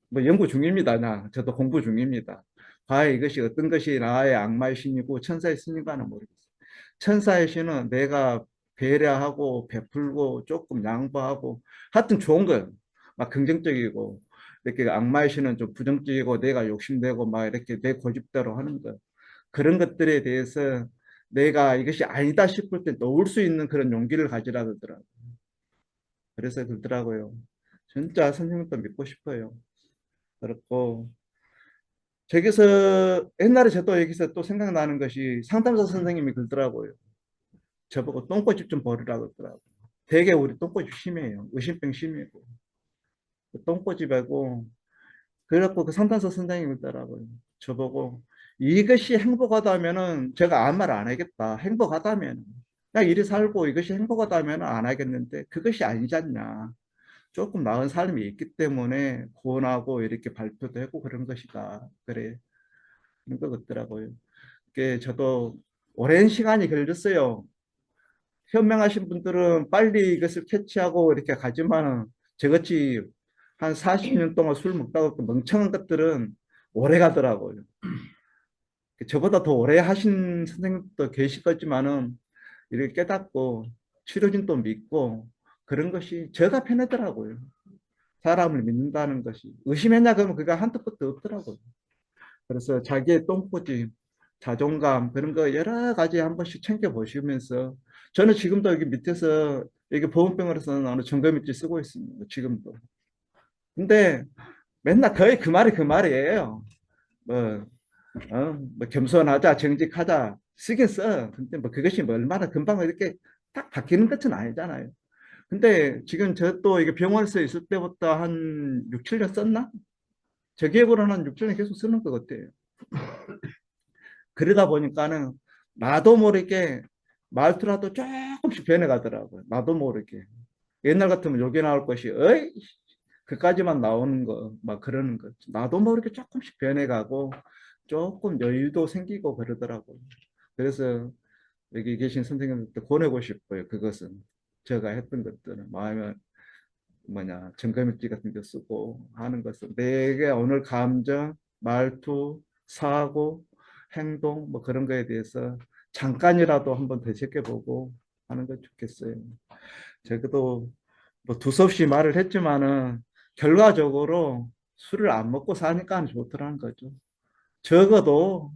뭐 연구 중입니다. 저도 공부 중입니다. 과연 이것이 어떤 것이 나의 악마의 신이고 천사의 신인가는 모르겠어요. 천사의 신은 내가 배려하고 베풀고 조금 양보하고 하여튼 좋은 거예요. 막 긍정적이고 이렇게 악마의 신은 좀 부정적이고 내가 욕심내고 막 이렇게 내 고집대로 하는 거. 그런 것들에 대해서 내가 이것이 아니다 싶을 때 놓을 수 있는 그런 용기를 가지라 그러더라고요. 그래서 그러더라고요. 진짜 선생님도 믿고 싶어요. 그렇고 저기서 옛날에 저도 여기서 또 생각나는 것이 상담사 선생님이 그러더라고요. 저보고 똥꼬집 좀 버리라고 그러더라고요. 되게 우리 똥꼬집 심해요. 의심병 심해고. 똥꼬집하고 그래갖고 그 상담사 선생님이 그러더라고요. 저보고 이것이 행복하다면은 제가 아무 말 안 하겠다. 행복하다면 그냥 이리 살고 이것이 행복하다면 안 하겠는데 그것이 아니지 않냐. 조금 나은 삶이 있기 때문에 고언하고 이렇게 발표도 하고 그런 것이다. 그래. 그런 것 같더라고요. 그게 저도 오랜 시간이 걸렸어요. 현명하신 분들은 빨리 이것을 캐치하고 이렇게 가지만은 저같이 한 40년 동안 술 먹다가 그 멍청한 것들은 오래 가더라고요. 저보다 더 오래 하신 선생님도 계실 거지만은 이렇게 깨닫고 치료진도 믿고 그런 것이 제가 편하더라고요. 사람을 믿는다는 것이. 의심했냐 그러면 그게 한도 끝도 없더라고요. 그래서 자기의 똥꼬집, 자존감 그런 거 여러 가지 한 번씩 챙겨보시면서 저는 지금도 여기 밑에서 여기 보건병원에서는 어느 점검일지 쓰고 있습니다. 지금도. 근데 맨날 거의 그 말이 그 말이에요. 뭐, 뭐 겸손하자, 정직하자 쓰긴 써. 근데 뭐 그것이 뭐 얼마나 금방 이렇게 딱 바뀌는 것은 아니잖아요. 근데 지금 저 또 이게 병원에서 있을 때부터 한 6, 7년 썼나? 저 기억으로는 한 6, 7년 계속 쓰는 것 같아요. 그러다 보니까는 나도 모르게 말투라도 조금씩 변해가더라고요. 나도 모르게. 옛날 같으면 욕이 나올 것이, 어이, 그까지만 나오는 거, 막 그러는 거. 나도 모르게 조금씩 변해가고, 조금 여유도 생기고 그러더라고요. 그래서 여기 계신 선생님들께 보내고 싶어요. 그것은. 제가 했던 것들은. 마음에 뭐냐, 점검일지 같은 거 쓰고 하는 것은 내게 오늘 감정, 말투, 사고, 행동, 뭐 그런 거에 대해서 잠깐이라도 한번 되새겨보고 하는 게 좋겠어요. 저도 뭐 두서없이 말을 했지만은 결과적으로 술을 안 먹고 사니까 좋더라는 거죠. 적어도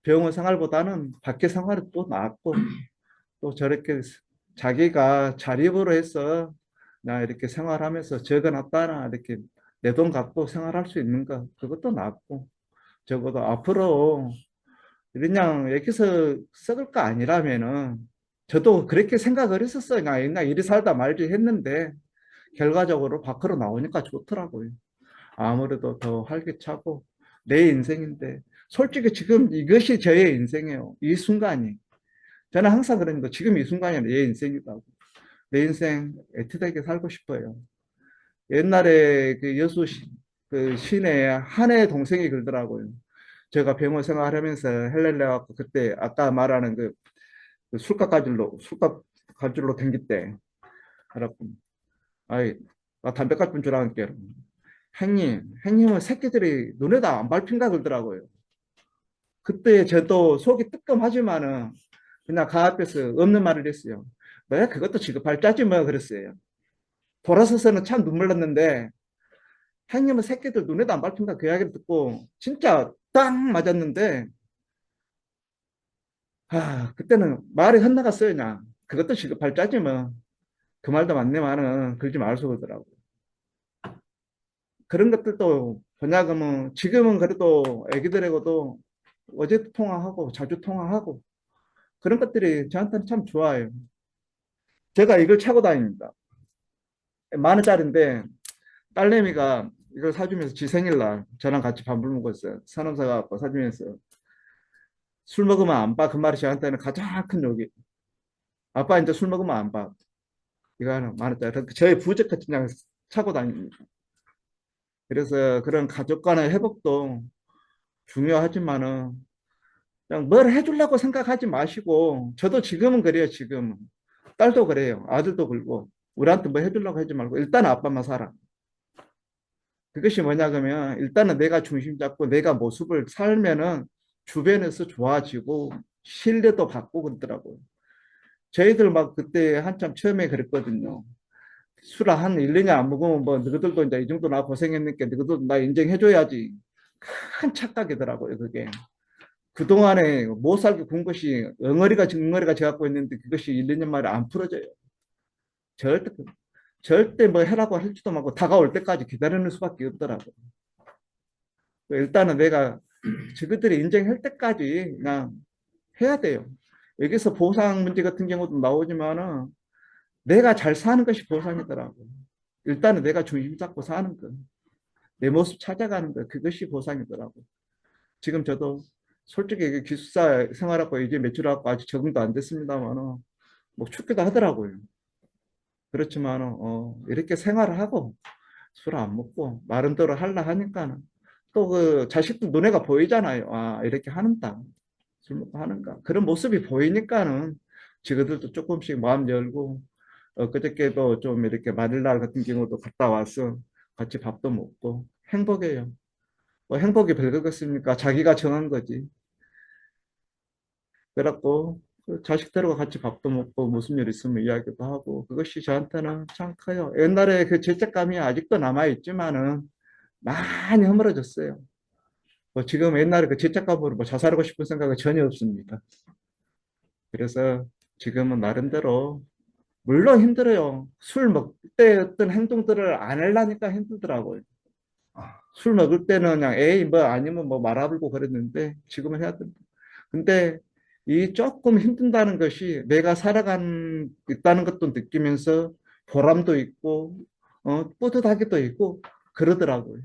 병원 생활보다는 밖에 생활이 또 낫고 또 저렇게 자기가 자립으로 해서 나 이렇게 생활하면서 적어놨다나 이렇게 내 돈 갖고 생활할 수 있는 거 그것도 낫고 적어도 앞으로 그냥 여기서 썩을 거 아니라면은 저도 그렇게 생각을 했었어요. 그냥 옛날 이리 살다 말지 했는데 결과적으로 밖으로 나오니까 좋더라고요. 아무래도 더 활기차고 내 인생인데 솔직히 지금 이것이 저의 인생이에요. 이 순간이. 저는 항상 그러는 거 지금 이 순간이 내 인생이다고. 내 인생 애틋하게 살고 싶어요. 옛날에 그 여수 그 시내에 한해 동생이 그러더라고요. 제가 병원 생활하면서 헬렐레 갖고 그때 아까 말하는 그 술값 가줄로 댕길 때 그래갖고 아이 나 담배 깔 줄 아는 게 행님은 새끼들이 눈에도 안 밟힌다 그러더라고요. 그때 저도 속이 뜨끔하지만은 그냥 가 앞에서 없는 말을 했어요. 뭐야 그것도 지급할 짜지 뭐 그랬어요. 돌아서서는 참 눈물 났는데 행님은 새끼들 눈에도 안 밟힌다 그 이야기를 듣고 진짜 딱 맞았는데 그때는 말이 헛나갔어요 그냥. 그것도 지급할 짜지 뭐. 그 말도 맞네만은 그러지 말소 그러더라고. 그런 것들도 뭐냐 그러면 지금은 그래도 애기들하고도 어제 통화하고 자주 통화하고 그런 것들이 저한테는 참 좋아요. 제가 이걸 차고 다닙니다. 만 원짜리인데 딸내미가 이걸 사주면서 지 생일날 저랑 같이 밥을 먹었어요. 산업사가 사주면서 술 먹으면 안 봐. 그 말이 저한테는 가장 큰 욕이. 아빠 이제 술 먹으면 안 봐. 이거 하나 만 원짜리. 저의 부적같이 그냥 차고 다닙니다. 그래서 그런 가족 간의 회복도 중요하지만은 그냥 뭘 해주려고 생각하지 마시고 저도 지금은 그래요. 지금은 딸도 그래요. 아들도 그렇고 우리한테 뭐 해주려고 하지 말고 일단 아빠만 살아. 그것이 뭐냐 그러면 일단은 내가 중심 잡고 내가 모습을 살면은 주변에서 좋아지고 신뢰도 받고 그러더라고요. 저희들 막 그때 한참 처음에 그랬거든요. 술 한 1, 2년 안 먹으면 뭐 너희들도 이제 이 정도 나 고생했으니까 너희들도 나 인정해줘야지. 큰 착각이더라고요, 그게. 그동안에 못 살게 군 것이 엉어리가 져 갖고 있는데 그것이 1, 2년 만에 안 풀어져요. 절대, 절대 뭐 해라고 할지도 말고 다가올 때까지 기다리는 수밖에 없더라고요. 일단은 내가 저것들이 인정할 때까지 그냥 해야 돼요. 여기서 보상 문제 같은 경우도 나오지만은 내가 잘 사는 것이 보상이더라고요. 일단은 내가 중심 잡고 사는 거. 내 모습 찾아가는 거. 그것이 보상이더라고요. 지금 저도 솔직히 기숙사 생활하고 이제 매출하고 아직 적응도 안 됐습니다만은 뭐 춥기도 하더라고요. 그렇지만 이렇게 생활을 하고 술 안 먹고 나름대로 하려 하니까는 또 그 자식도 눈에가 보이잖아요. 아 이렇게 하는다. 술 먹고 하는가. 그런 모습이 보이니까는 지그들도 조금씩 마음 열고 그저께도 좀 이렇게 마닐라 같은 경우도 갔다 와서 같이 밥도 먹고 행복해요. 뭐 행복이 별거겠습니까? 자기가 정한 거지. 그래갖고 그 자식들과 같이 밥도 먹고 무슨 일 있으면 이야기도 하고 그것이 저한테는 참 커요. 옛날에 그 죄책감이 아직도 남아있지만은 많이 허물어졌어요. 뭐 지금 옛날에 그 죄책감으로 뭐 자살하고 싶은 생각은 전혀 없습니다. 그래서 지금은 나름대로 물론 힘들어요. 술 먹을 때 어떤 행동들을 안 하려니까 힘들더라고요. 술 먹을 때는 그냥 에이 뭐 아니면 뭐 말아불고 그랬는데 지금은 해야 된다. 근데 이 조금 힘든다는 것이 내가 살아간 있다는 것도 느끼면서 보람도 있고 뿌듯하기도 있고 그러더라고요.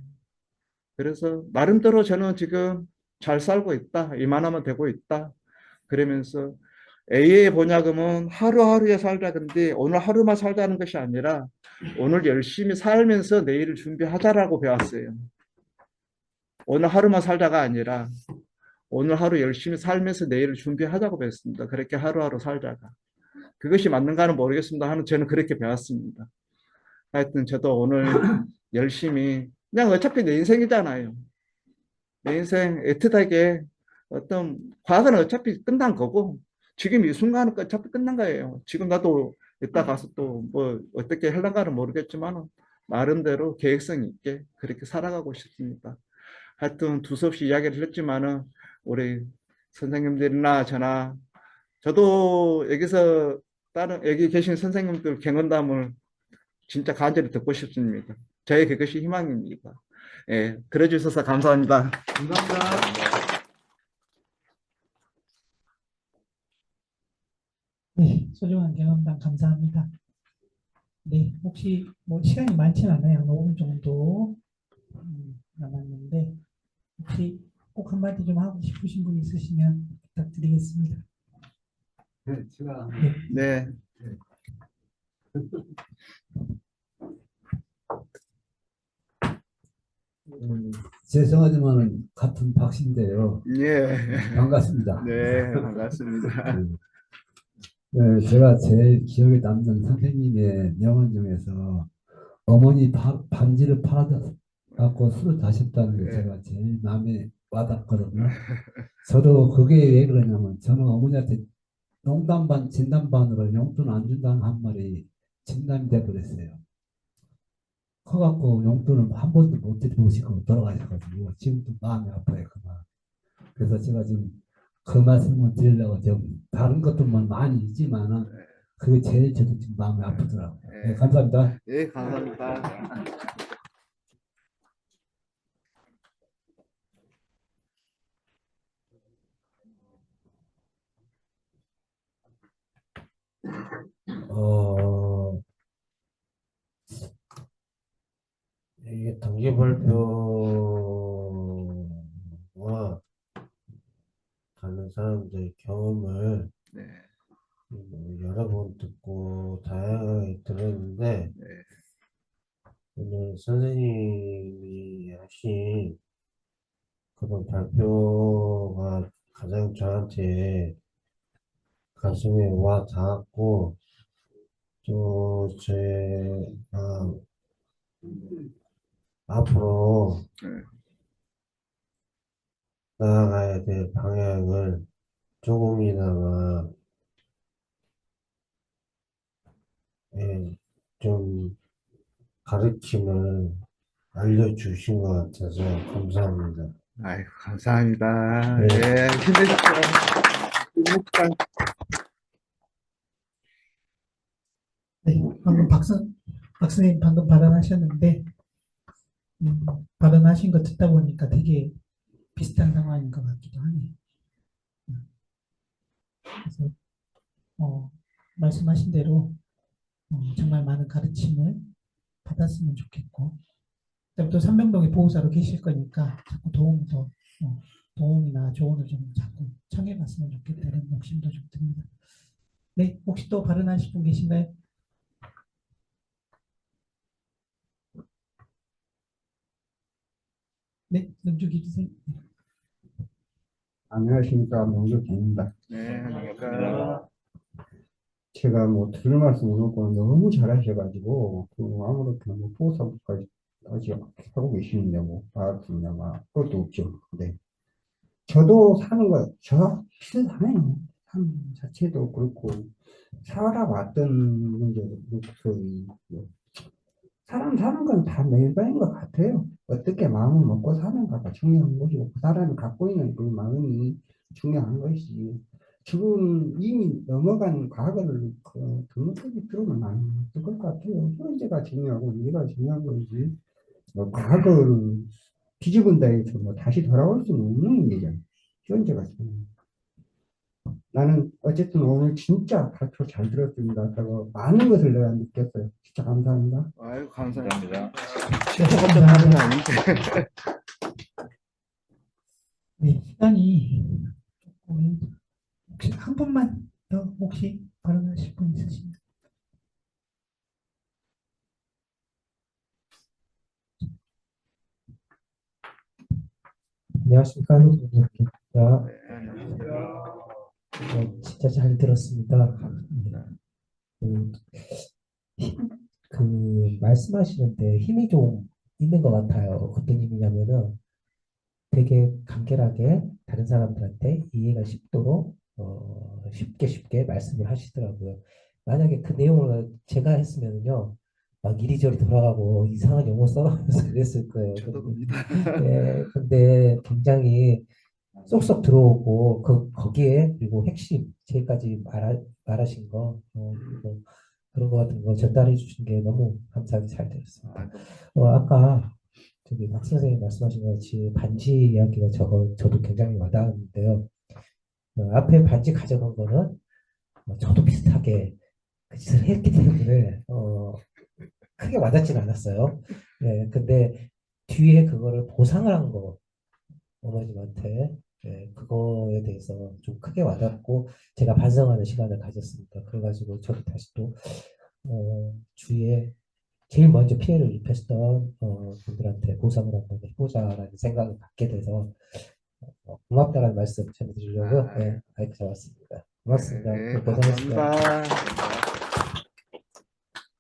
그래서 나름대로 저는 지금 잘 살고 있다. 이만하면 되고 있다. 그러면서 A의 번역음은 하루하루에 살자. 근데 오늘 하루만 살자는 것이 아니라 오늘 열심히 살면서 내일을 준비하자라고 배웠어요. 오늘 하루만 살자가 아니라 오늘 하루 열심히 살면서 내일을 준비하자고 배웠습니다. 그렇게 하루하루 살자가. 그것이 맞는가는 모르겠습니다. 하는 저는 그렇게 배웠습니다. 하여튼 저도 오늘 열심히 그냥 어차피 내 인생이잖아요. 내 인생 애틋하게 어떤 과거는 어차피 끝난 거고 지금 이 순간은 어차피 끝난 거예요. 지금 나도 이따 가서 또 뭐 어떻게 하려가는 모르겠지만 나름대로 계획성 있게 그렇게 살아가고 싶습니다. 하여튼 두서없이 이야기를 했지만은 우리 선생님들이나 저나 저도 여기서 다른 여기 계신 선생님들 경험담을 진짜 간절히 듣고 싶습니다. 저의 그것이 희망입니다. 예, 그래 주셔서 감사합니다. 감사합니다. 네, 소중한 경험담 감사합니다. 네, 혹시 뭐 시간이 많지는 않아요. 한 5분 정도 남았는데 혹시 꼭 한마디 좀 하고 싶으신 분 있으시면 부탁드리겠습니다. 네, 제가 네, 죄송하지만 같은 박씨인데요. 예, 반갑습니다. 네, 반갑습니다. 네, 제가 제일 기억에 남는 선생님의 명언 중에서 어머니 반지를 팔아갖고 술을 다셨다는 게 네. 제가 제일 마음에 와닿거든요. 저도 그게 왜 그러냐면 저는 어머니한테 농담 반 진담 반으로 용돈 안 준다는 한 말이 진담이 돼버렸어요. 커갖고 용돈을 한 번도 못 드리고 돌아가셔가지고 지금도 마음이 아파요 그 말. 그래서 제가 지금 그 말씀을 드리려고 좀 다른 것도 뭐 많이 있지만은 그게 제일 저도 지금 마음이 아프더라고요. 네, 감사합니다. 예, 감사합니다. 어, 이게 동기발표와 다른 사람들의 경험을 네, 여러 번 듣고 다양하게 들었는데 네, 오늘 선생님이 하신 그런 발표가 가장 저한테 가슴에 와 닿았고 또 제가 앞으로 네. 나아가야 될 방향을 조금이나마 좀 가르침을 알려주신 것 같아서 감사합니다. 아이고, 감사합니다. 네. 예, 힘내십시오. 네, 방금 박사님 방금 발언하셨는데 발언하신 거 듣다 보니까 되게 비슷한 상황인 것 같기도 하네요. 그래서 말씀하신 대로 정말 많은 가르침을 받았으면 좋겠고 그다음에 또 삼명동에 보호자로 계실 거니까 자꾸 도움이나 조언을 좀 자꾸 청해봤으면 좋겠다는 욕심도 좀 듭니다. 네, 혹시 또 발언하실 분 계신가요? 네, 명주기 주세요. 안녕하십니까, 명석입니다. 네, 안녕하십니까. 제가 뭐 들을 말씀은 없고 너무 잘하셔가지고 아무렇게나 뭐 보상까지 아직 하고 계시는데 뭐 알았습니다. 그것도 없죠. 네. 저도 사는 거 저 비슷하네요. 삶 자체도 그렇고 살아왔던 문제도 그렇고 사람 사는 건 다 매일가인 것 같아요. 어떻게 마음을 먹고 사는가가 중요한 것이고 그 사람이 갖고 있는 그 마음이 중요한 것이지. 지금 이미 넘어간 과거를 등록하기 필요는 없을 것 같아요. 현재가 중요하고 미래가 중요한 거지. 뭐 과거를 뒤집은다 해서 뭐 다시 돌아올 수는 없는 문제잖아. 현재가 중요해. 나는 어쨌든 오늘 진짜 발표 잘 들었습니다. 그리고 많은 것을 내가 느꼈어요. 진짜 감사합니다. 아유, 감사합니다. 네, 혼자 하는 거 감사합니다. 아닌데. 네, 시간이 조금 혹시 한 분만 더 혹시 발언하실 분 있으신가요? 안녕하십니까. 한국입니다. 네. 진짜 잘 들었습니다. 그, 말씀하시는데 힘이 좀 있는 것 같아요. 어떤 힘이냐면은 되게 간결하게 다른 사람들한테 이해가 쉽도록 쉽게 말씀을 하시더라고요. 만약에 그 내용을 제가 했으면요, 막 이리저리 돌아가고 이상한 용어 써가면서 그랬을 거예요. 저도 근데, 봅니다. 근데 굉장히 쏙쏙 들어오고 거기에 그리고 핵심 제일까지 말하신 거 그리고 그런 거 같은 거 전달해 주신 게 너무 감사하게 잘 들었습니다. 아, 너무 아까 저기 박 선생님 말씀하신 것 같이 반지 이야기가 저도 굉장히 와닿았는데요. 앞에 반지 가져간 거는 저도 비슷하게 그 짓을 했기 때문에 크게 와닿지는 않았어요. 네, 근데 뒤에 그거를 보상을 한 거, 어머님한테 그거에 대해서 좀 크게 와닿고 제가 반성하는 시간을 가졌습니다. 그래가지고 저도 다시 또 주위에 제일 먼저 피해를 입혔던 분들한테 보상을 한번 해보자라는 생각을 갖게 돼서 고맙다는 말씀 전해드리려고 마이크 잡았습니다. 고맙습니다. 네, 고생하셨습니다. 감사합니다.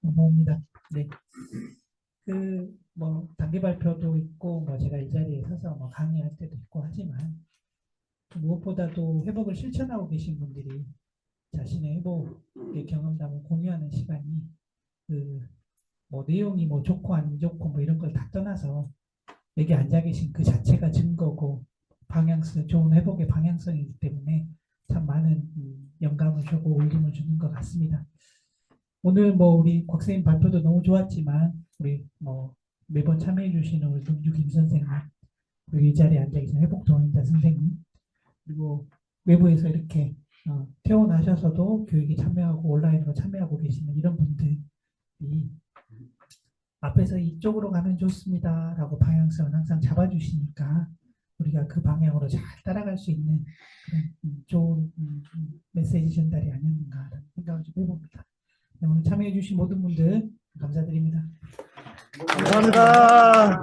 감사합니다. 네. 뭐 단기 발표도 있고 뭐 제가 이 자리에 서서 뭐 강의할 때도 있고 하지만 무엇보다도 회복을 실천하고 계신 분들이 자신의 회복의 경험담을 공유하는 시간이 뭐 내용이 뭐 좋고 안 좋고 뭐 이런 걸 다 떠나서 여기 앉아 계신 그 자체가 증거고 방향성, 좋은 회복의 방향성이기 때문에 참 많은 영감을 주고 울림을 주는 것 같습니다. 오늘 뭐 우리 곽선생님 발표도 너무 좋았지만 우리 뭐 매번 참여해 주시는 우리 김 선생님 그리고 이 자리에 앉아 계신 회복 동행자 선생님 그리고 외부에서 이렇게 퇴원하셔서도 교육에 참여하고 온라인으로 참여하고 계시는 이런 분들이 앞에서 이쪽으로 가면 좋습니다 라고 방향성을 항상 잡아주시니까 우리가 그 방향으로 잘 따라갈 수 있는 그런 좋은 메시지 전달이 아니었는가라는 생각을 좀 해봅니다. 네, 오늘 참여해 주신 모든 분들 감사드립니다. 감사합니다.